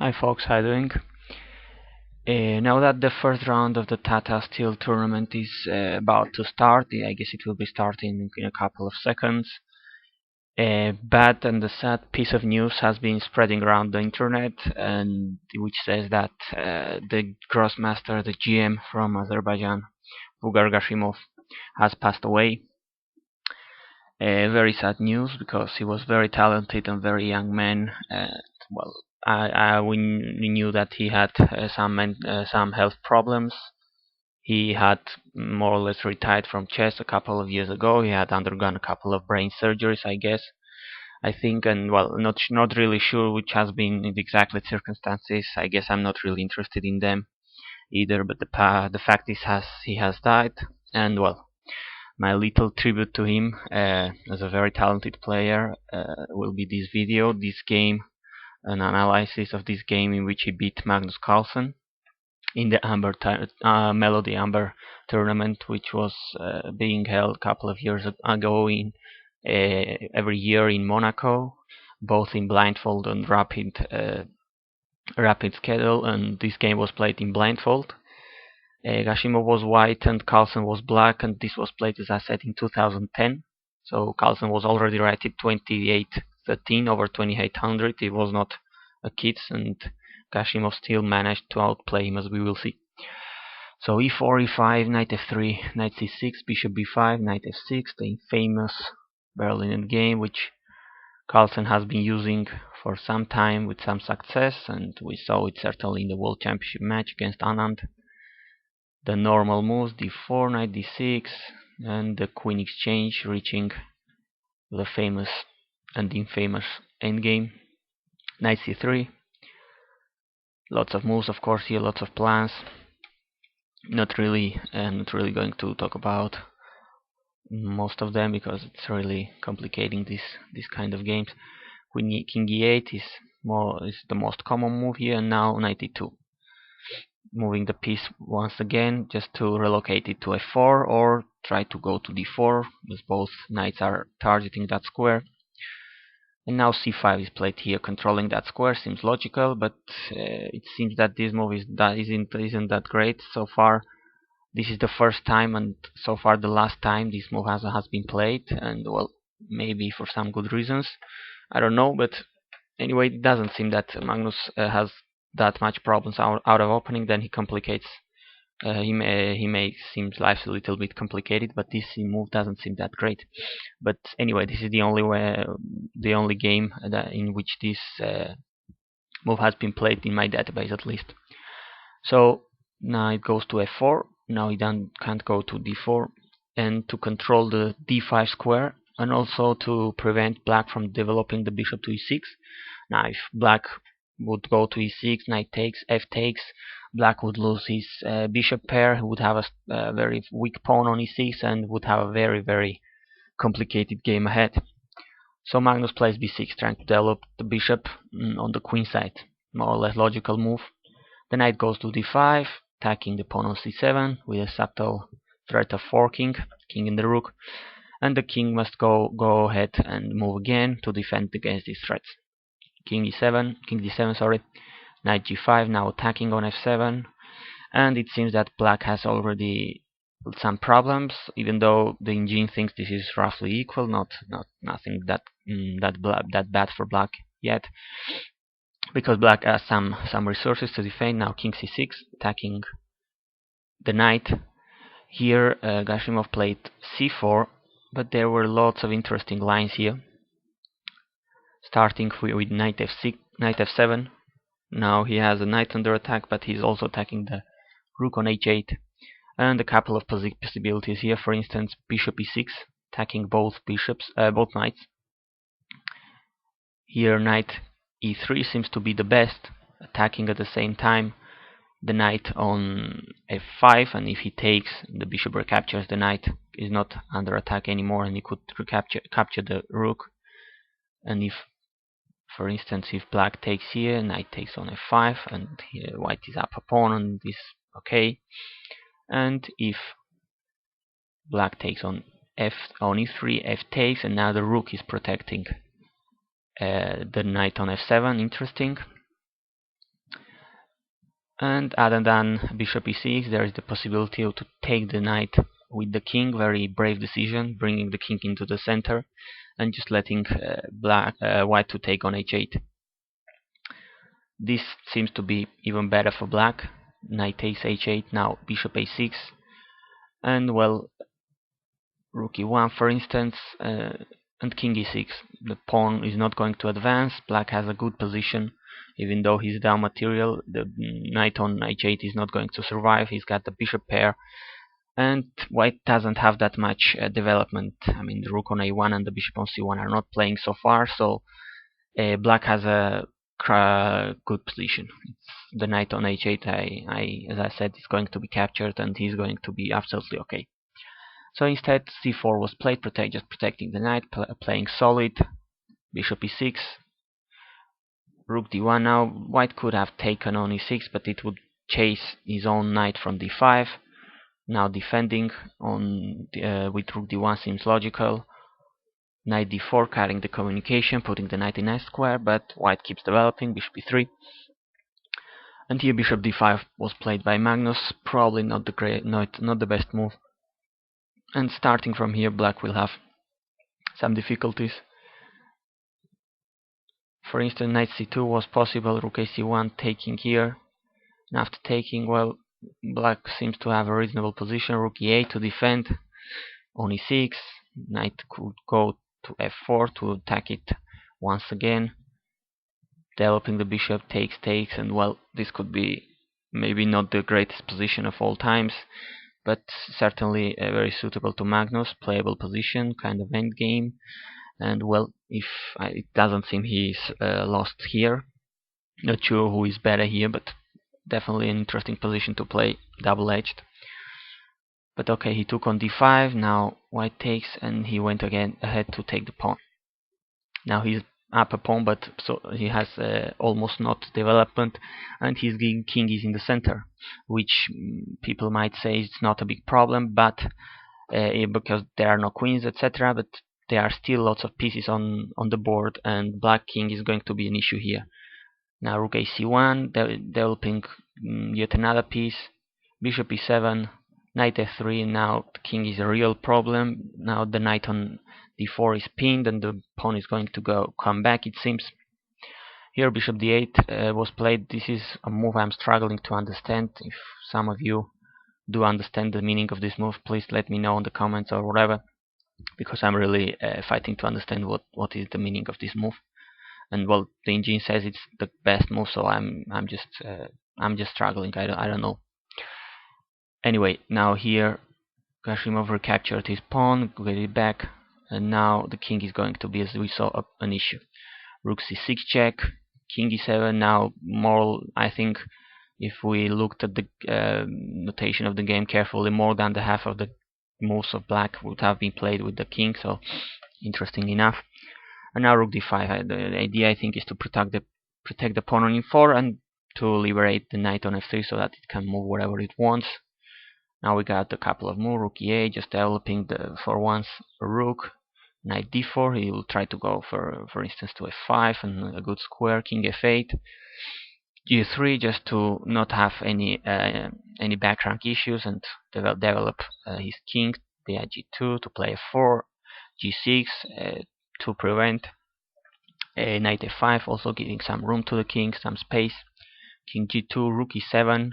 Hi folks, how you doing? Now that the first round of the Tata Steel tournament is about to start, I guess it will be starting in a couple of seconds. A bad and a sad piece of news has been spreading around the internet, and which says that the Grossmaster, the GM from Azerbaijan, Gashimov, has passed away. Very sad news because he was very talented and very young man. Well, we knew that he had some health problems. He had more or less retired from chess a couple of years ago. He had undergone a couple of brain surgeries, I guess. I think, and well, not really sure which has been the exact circumstances. I guess I'm not really interested in them either. But the fact is, he has died, and well, my little tribute to him as a very talented player will be this video, this game, an analysis of this game in which he beat Magnus Carlsen in the Melody Amber tournament, which was being held a couple of years ago in every year in Monaco, both in blindfold and rapid schedule, and this game was played in blindfold. Gashimov was white and Carlsen was black, and this was played, as I said, in 2010. So Carlsen was already rated 28-13 over 2800. He was not a kid, and Gashimov still managed to outplay him, as we will see. So e4, e5, knight f3, knight c6, bishop b5, knight f6, the infamous Berlin game, which Carlsen has been using for some time with some success, and we saw it certainly in the World Championship match against Anand. The normal moves, d4, knight d6, and the queen exchange, reaching the famous and infamous endgame. Knight c3. Lots of moves, of course, here, lots of plans. Not really going to talk about most of them because it's really complicating this kind of games. King e8 is the most common move here, and now knight e2. Moving the piece once again just to relocate it to f4 or try to go to d4, as both knights are targeting that square. And now c5 is played here, controlling that square. Seems logical, but it seems that this move isn't that great so far. This is the first time, and so far the last time this move has been played, and well, maybe for some good reasons. I don't know, but anyway, it doesn't seem that Magnus has that much problems out of opening. Then he complicates. He makes seems life a little bit complicated, but this move doesn't seem that great. But anyway, this is the only game in which this move has been played in my database, at least. So now it goes to f4. Now he can't go to d4, and to control the d5 square, and also to prevent black from developing the bishop to e6. Now if black would go to e6, knight takes, f takes, black would lose his bishop pair. He would have a very weak pawn on e6 and would have a very complicated game ahead. So Magnus plays b6, trying to develop the bishop on the queen side. More or less logical move. The knight goes to d5, attacking the pawn on c7 with a subtle threat of forking, king and the rook, and the king must go ahead and move again to defend against these threats. King d7, sorry, knight g5, now attacking on f7, and it seems that black has already some problems, even though the engine thinks this is roughly equal, nothing that bad for black yet, because black has some resources to defend. Now king c6, attacking the knight. Here Gashimov played c4, but there were lots of interesting lines here, starting with knight f6, knight f7. Now he has a knight under attack, but he's also attacking the rook on h8, and a couple of possibilities here. For instance, bishop e6, attacking both knights. Here knight e3 seems to be the best, attacking at the same time the knight on f5, and if he takes, the bishop recaptures, the knight is not under attack anymore, and he could capture the rook. And if, for instance, if black takes here, knight takes on f5, and here white is up a pawn on this, okay. And if black takes on e3, f takes, and now the rook is protecting the knight on f7. Interesting. And other than bishop e6, there is the possibility to take the knight with the king. Very brave decision, bringing the king into the center and just letting white to take on h8. This seems to be even better for black. Knight takes h8, now bishop a6, and well, rook e1 for instance, and king e6. The pawn is not going to advance. Black has a good position, even though he's down material. The knight on h8 is not going to survive. He's got the bishop pair, and white doesn't have that much development. I mean, the rook on a1 and the bishop on c1 are not playing so far, so black has a good position. The knight on h8, as I said, is going to be captured, and he's going to be absolutely okay. So instead, c4 was played, just protecting the knight, playing solid. Bishop e6, rook d1. Now white could have taken on e6, but it would chase his own knight from d5. Now defending on with rook d1 seems logical. Knight d4, cutting the communication, putting the knight in s square, but white keeps developing. Bishop e3. And here bishop d5 was played by Magnus. Probably not the best move. And starting from here, black will have some difficulties. For instance, knight c2 was possible, rook ac1 taking here. And after taking, well, black seems to have a reasonable position. Rook e8 to defend. On e6, knight could go to f4 to attack it once again. Developing the bishop, takes, and well, this could be maybe not the greatest position of all times, but certainly very suitable to Magnus, playable position, kind of endgame. And well, if it doesn't seem he's lost here. Not sure who is better here, but definitely an interesting position to play, double-edged. But okay, he took on d5, now white takes, and he went again ahead to take the pawn. Now he's up a pawn, but so he has almost not development, and his king is in the center, which people might say it's not a big problem, but because there are no queens, etc. But there are still lots of pieces on the board, and black king is going to be an issue here. Now rook ac1, developing yet another piece. Bishop e7, knight f3. Now the king is a real problem. Now the knight on d4 is pinned, and the pawn is going to come back, it seems. Here bishop d8 was played. This is a move I'm struggling to understand. If some of you do understand the meaning of this move, please let me know in the comments or whatever, because I'm really fighting to understand what is the meaning of this move. And well, the engine says it's the best move, so I'm just struggling. I don't know. Anyway, now here Gashimov recaptured his pawn, get it back, and now the king is going to be, as we saw, an issue. Rook c6 check, king e7. Now more, I think, if we looked at the notation of the game carefully, more than the half of the moves of black would have been played with the king, so interesting enough. And now rook d5. The idea, I think, is to protect the pawn on e4 and to liberate the knight on f3 so that it can move wherever it wants. Now we got a couple of moves. Rook e8, just developing for once a rook. Knight d4. He will try to go for instance to f5 and a good square. King f8. g3, just to not have any back rank issues and develop his king. Via g2 to play f4. g6 to prevent knight f5, also giving some room to the king, some space. King g2, rook e7,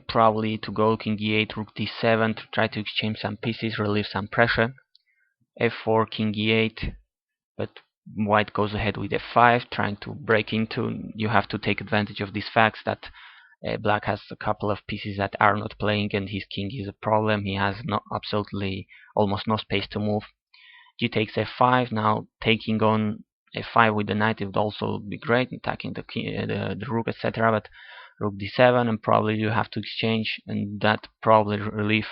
probably to go king e8, rook d7 to try to exchange some pieces, relieve some pressure. f4, king e8, but white goes ahead with f5, trying to break into. You have to take advantage of these facts that black has a couple of pieces that are not playing, and his king is a problem. He has absolutely almost no space to move. G takes f5, now taking on f5 with the knight. It would also be great, attacking the rook, etc. But rook d7, and probably you have to exchange, and that probably relieve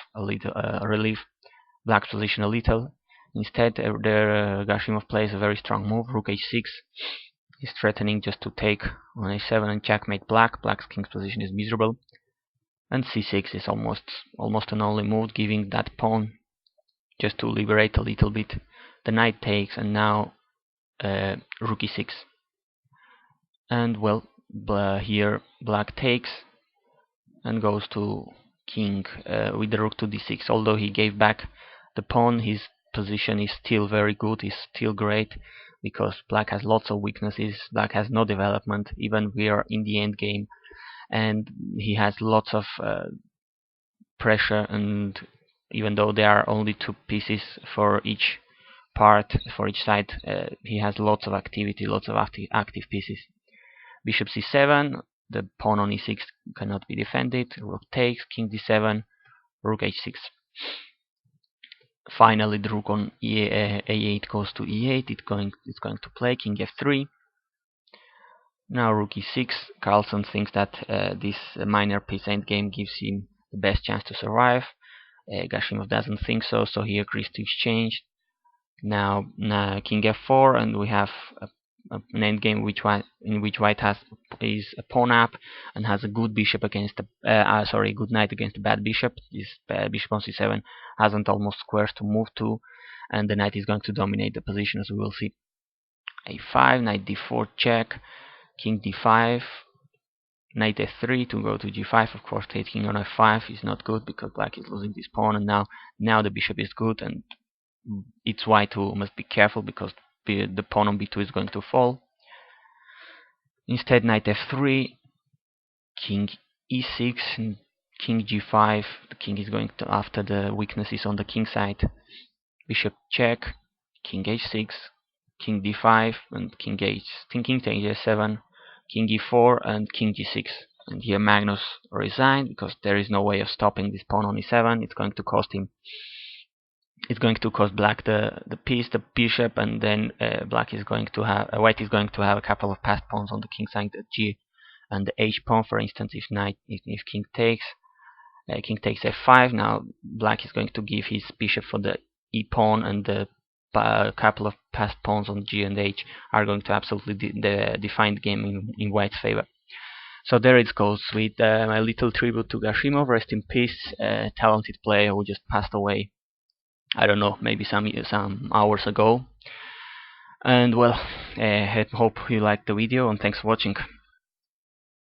black's position a little. Instead, Gashimov plays a very strong move. Rook h6. He's threatening just to take on a7 and checkmate black. Black's king's position is miserable, and c6 is almost an only move, giving that pawn just to liberate a little bit. The knight takes, and now rook e6. And well, here black takes, and goes to king with the rook to d6. Although he gave back the pawn, his position is still very good, is still great, because black has lots of weaknesses. Black has no development, even we are in the end game, and he has lots of pressure, and even though there are only two pieces for each part, for each side, he has lots of activity, lots of active pieces. Bishop c7, the pawn on e6 cannot be defended. Rook takes, king d7, rook h6. Finally, the rook on a8 goes to e8. It's going to play king f3. Now rook e6. Carlsen thinks that this minor piece endgame gives him the best chance to survive. Gashimov doesn't think so, so he agrees to exchange. Now king f4, and we have an endgame in which white is a pawn up and has a good bishop against a good knight against a bad bishop. This bishop on c7 hasn't almost squares to move to, and the knight is going to dominate the position, as we will see. a5, knight d4 check, king d5, knight f3 to go to g5. Of course, taking on f5 is not good because black is losing this pawn, and now the bishop is good, and it's white who must be careful because the pawn on b2 is going to fall. Instead, knight f3, king e6, and king g5. The king is going to, after the weaknesses on the king side, bishop check, king h6, king d5, and king takes h7, king e4, and king g6. And here Magnus resigned because there is no way of stopping this pawn on e7. It's going to cost him. It's going to cost black the piece, the bishop, and then white is going to have a couple of passed pawns on the king side, the g and the h pawn. For instance, if king takes f5. Now black is going to give his bishop for the e pawn, and the couple of passed pawns on g and h are going to absolutely define the game in white's favor. So there it goes with my little tribute to Gashimov. Rest in peace, talented player who just passed away. I don't know, maybe some hours ago. And well, I hope you liked the video, and thanks for watching.